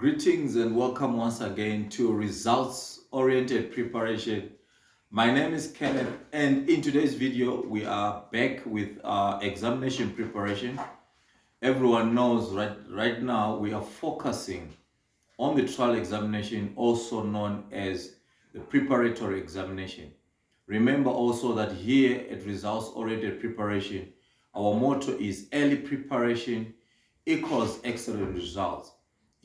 Greetings and welcome once again to results-oriented preparation. My name is Kenneth, and in today's video we are back with our examination preparation. Everyone knows right now we are focusing on the trial examination, also known as the preparatory examination. Remember also that here at results-oriented preparation, our motto is early preparation equals excellent results.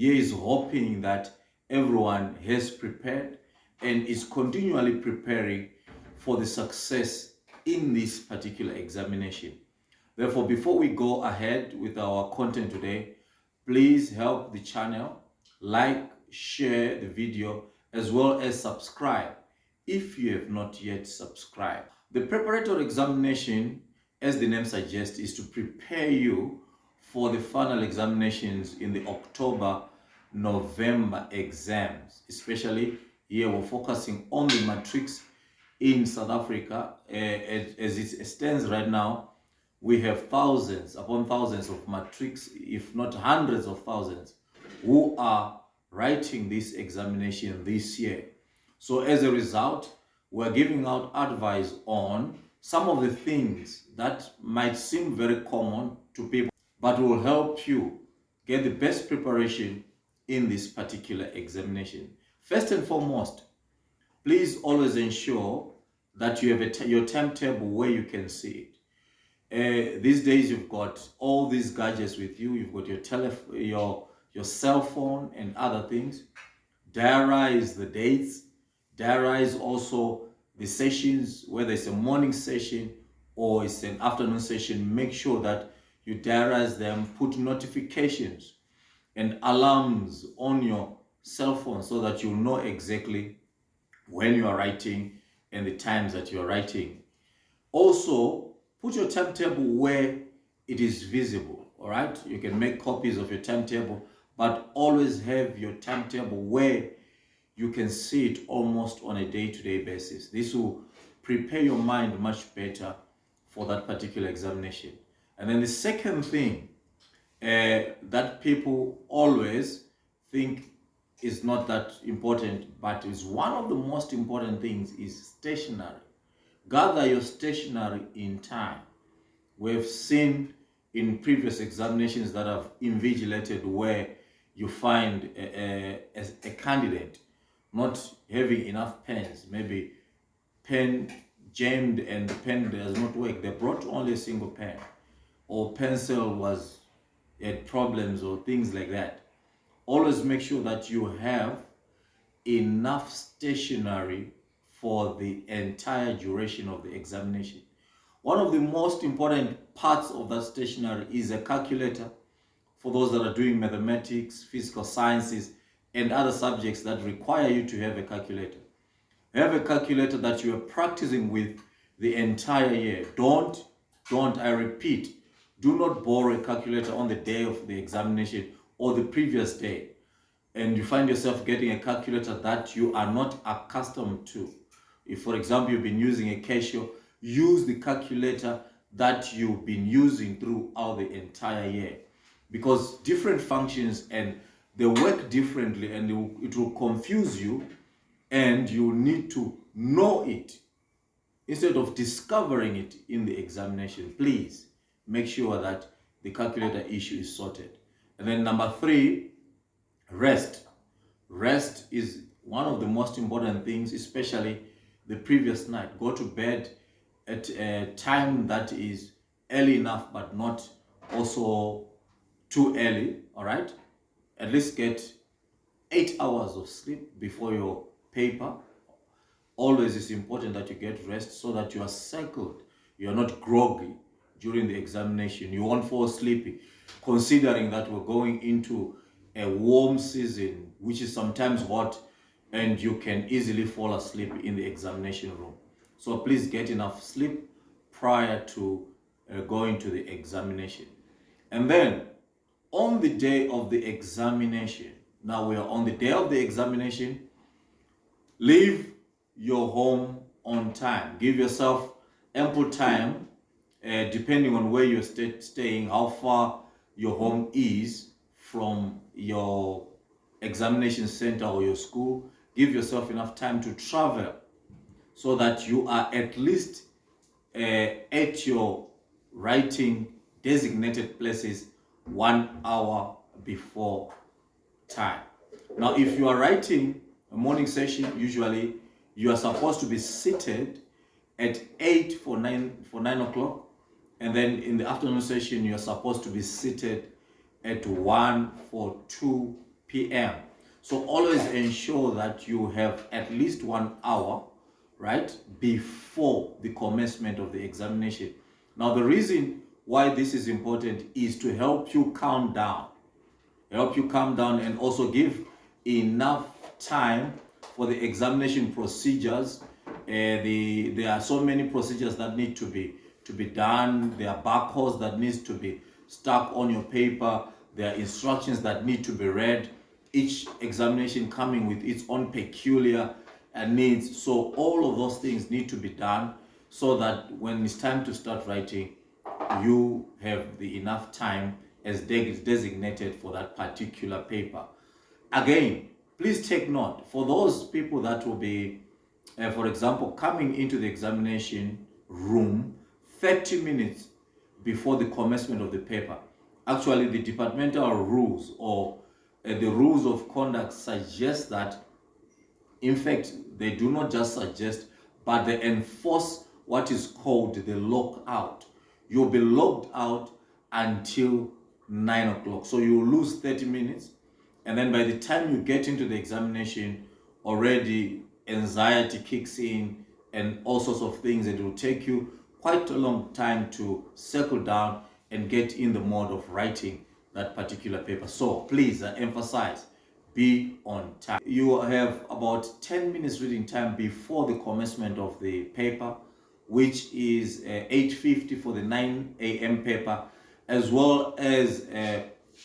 Here is hoping that everyone has prepared and is continually preparing for the success in this particular examination. Therefore, before we go ahead with our content today, please help the channel, like, share the video, as well as subscribe if you have not yet subscribed. The preparatory examination, as the name suggests, is to prepare you for the final examinations in the October-November exams. Especially here we're focusing on the matrics in South Africa. As it stands right now, we have thousands upon thousands of matrics, if not hundreds of thousands, who are writing this examination this year. So as a result, we're giving out advice on some of the things that might seem very common to people, but will help you get the best preparation in this particular examination. First and foremost, please always ensure that you have your timetable where you can see it. These days you've got all these gadgets with you. You've got your cell phone and other things. Diarize the dates. Diarize also the sessions, whether it's a morning session or it's an afternoon session. Make sure that you diarize them, put notifications and alarms on your cell phone so that you know exactly when you are writing and the times that you are writing. Also, put your timetable where it is visible, all right? You can make copies of your timetable, but always have your timetable where you can see it almost on a day-to-day basis. This will prepare your mind much better for that particular examination. And then the second thing that people always think is not that important, but is one of the most important things, is stationery. Gather your stationery in time. We've seen in previous examinations that have invigilated where you find a candidate not having enough pens, maybe pen jammed and the pen does not work. They brought only a single pen, or pencil had problems or things like that. Always make sure that you have enough stationery for the entire duration of the examination. One of the most important parts of that stationery is a calculator for those that are doing mathematics, physical sciences, and other subjects that require you to have a calculator. Have a calculator that you are practicing with the entire year. I repeat, do not borrow a calculator on the day of the examination or the previous day, and you find yourself getting a calculator that you are not accustomed to. If, for example, you've been using a Casio, use the calculator that you've been using throughout the entire year, because different functions and they work differently, and it will confuse you, and you need to know it instead of discovering it in the examination. Please make sure that the calculator issue is sorted. And then number 3, rest. Rest is one of the most important things, especially the previous night. Go to bed at a time that is early enough, but not also too early, all right? At least get 8 hours of sleep before your paper. Always it's important that you get rest so that you are settled. You are not groggy during the examination. You won't fall sleepy, considering that we're going into a warm season, which is sometimes hot, and you can easily fall asleep in the examination room. So please get enough sleep prior to going to the examination. And then on the day of the examination, now we are on the day of the examination, leave your home on time. Give yourself ample time, depending on where you're staying, how far your home is from your examination center or your school. Give yourself enough time to travel so that you are at least at your writing designated places 1 hour before time. Now, if you are writing a morning session, usually you are supposed to be seated at 8 for 9 o'clock, and then in the afternoon session you are supposed to be seated at 1 for 2 p.m. So always ensure that you have at least 1 hour, right, before the commencement of the examination. Now, the reason why this is important is to help you calm down, and also give enough time for the examination procedures. There are so many procedures that need to be done. There are barcodes that needs to be stuck on your paper. There are instructions that need to be read. Each examination coming with its own peculiar needs. So all of those things need to be done so that when it's time to start writing, you have the enough time as designated for that particular paper. Again, please take note for those people that will be, for example, coming into the examination room 30 minutes before the commencement of the paper. Actually, the departmental rules or the rules of conduct suggest that, in fact, they do not just suggest, but they enforce what is called the lockout. You'll be locked out until 9 o'clock. So you lose 30 minutes. And then by the time you get into the examination, already anxiety kicks in and all sorts of things. It will take you quite a long time to settle down and get in the mode of writing that particular paper. So please, I emphasize, be on time. You have about 10 minutes reading time before the commencement of the paper, which is 8:50 for the 9 a.m. paper, as well as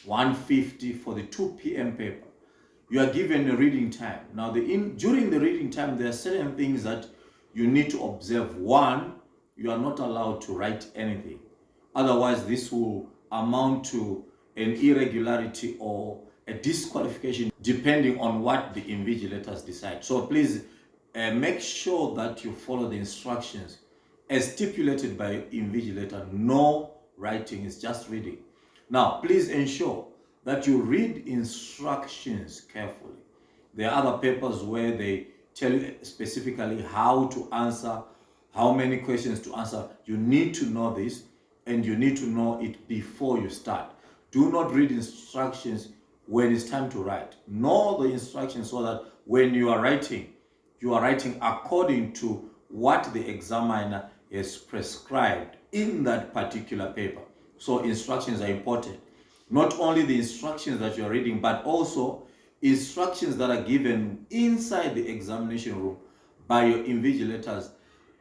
1:50 for the 2 p.m. paper. You are given a reading time. Now, during the reading time, there are certain things that you need to observe. One, you are not allowed to write anything. Otherwise, this will amount to an irregularity or a disqualification depending on what the invigilators decide. So please make sure that you follow the instructions as stipulated by invigilator. No writing, is just reading. Now, please ensure that you read instructions carefully. There are other papers where they tell you specifically how to answer, how many questions to answer. You need to know this, and you need to know it before you start. Do not read instructions when it's time to write. Know the instructions so that when you are writing according to what the examiner has prescribed in that particular paper. So instructions are important. Not only the instructions that you're reading, but also instructions that are given inside the examination room by your invigilators.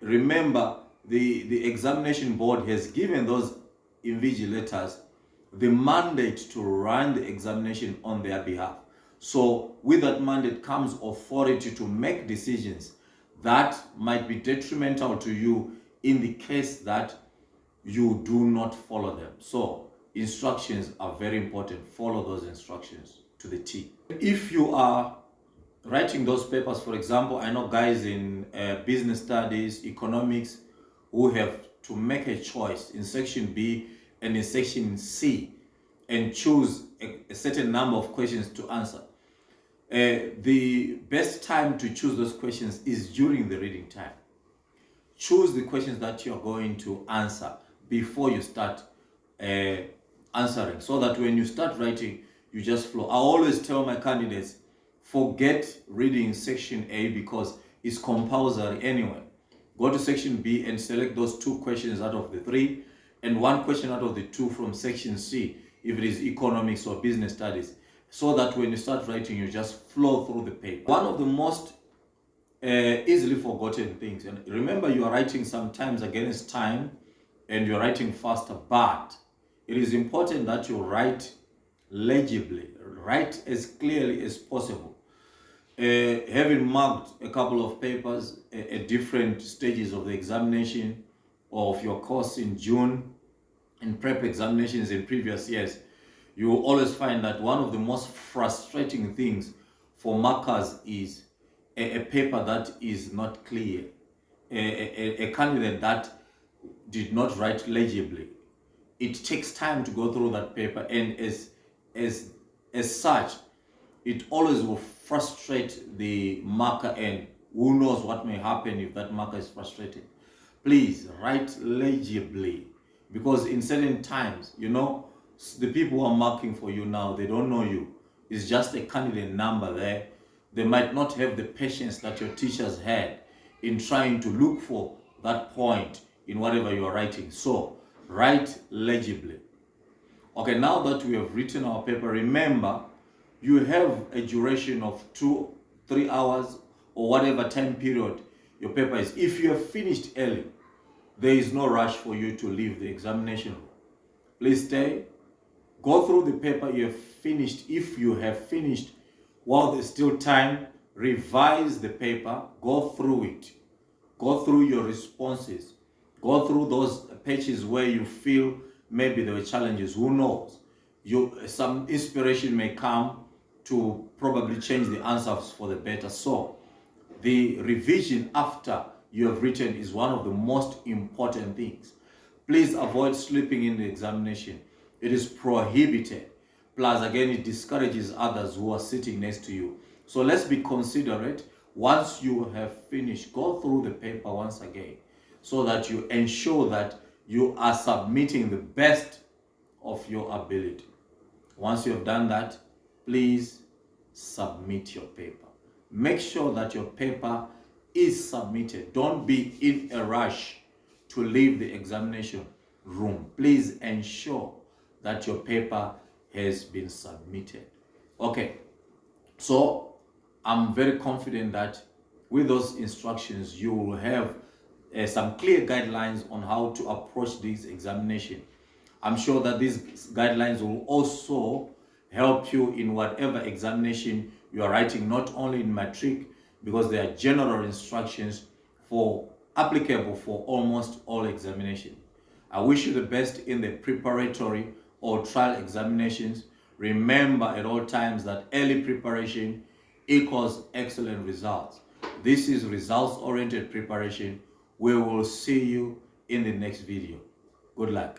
Remember, the examination board has given those invigilators the mandate to run the examination on their behalf. So with that mandate comes authority to make decisions that might be detrimental to you in the case that you do not follow them. So instructions are very important. Follow those instructions to the T. If you are writing those papers, for example, I know guys in business studies, economics, who have to make a choice in section B and in section C and choose a certain number of questions to answer. The best time to choose those questions is during the reading time. Choose the questions that you're going to answer before you start answering, so that when you start writing, you just flow. I always tell my candidates, forget reading section A because it's compulsory anyway. Go to section B and select those 2 questions out of the 3 and 1 question out of the 2 from section C if it is economics or business studies, so that when you start writing, you just flow through the paper. One of the most easily forgotten things, and remember, you are writing sometimes against time and you're writing faster, but it is important that you write legibly, write as clearly as possible. Having marked a couple of papers at different stages of the examination of your course in June and prep examinations in previous years, You will always find that one of the most frustrating things for markers is a paper that is not clear, a candidate that did not write legibly. It takes time to go through that paper, and as as such, it always will frustrate the marker, and who knows what may happen if that marker is frustrated. Please write legibly, because in certain times, the people who are marking for you now, they don't know you. It's just a candidate number there. They might not have the patience that your teachers had in trying to look for that point in whatever you are writing. So write legibly. Okay, now that we have written our paper, remember you have a duration of 2-3 hours or whatever time period your paper is. If you have finished early, there is no rush for you to leave the examination room. Please stay, go through the paper you have finished. If you have finished while there's still time, revise the paper, go through it, go through your responses, go through those pages where you feel maybe there were challenges. Who knows? Some inspiration may come to probably change the answers for the better. So the revision after you have written is one of the most important things. Please avoid sleeping in the examination. It is prohibited. Plus, again, it discourages others who are sitting next to you. So let's be considerate. Once you have finished, go through the paper once again so that you ensure that you are submitting the best of your ability. Once you have done that, please submit your paper. Make sure that your paper is submitted. Don't be in a rush to leave the examination room. Please ensure that your paper has been submitted. Okay, so I'm very confident that with those instructions, you will have some clear guidelines on how to approach this examination. I'm sure that these guidelines will also help you in whatever examination you are writing, not only in matric, because they are general instructions applicable for almost all examinations. I wish you the best in the preparatory or trial examinations. Remember at all times that early preparation equals excellent results. This is results-oriented preparation. We will see you in the next video. Good luck.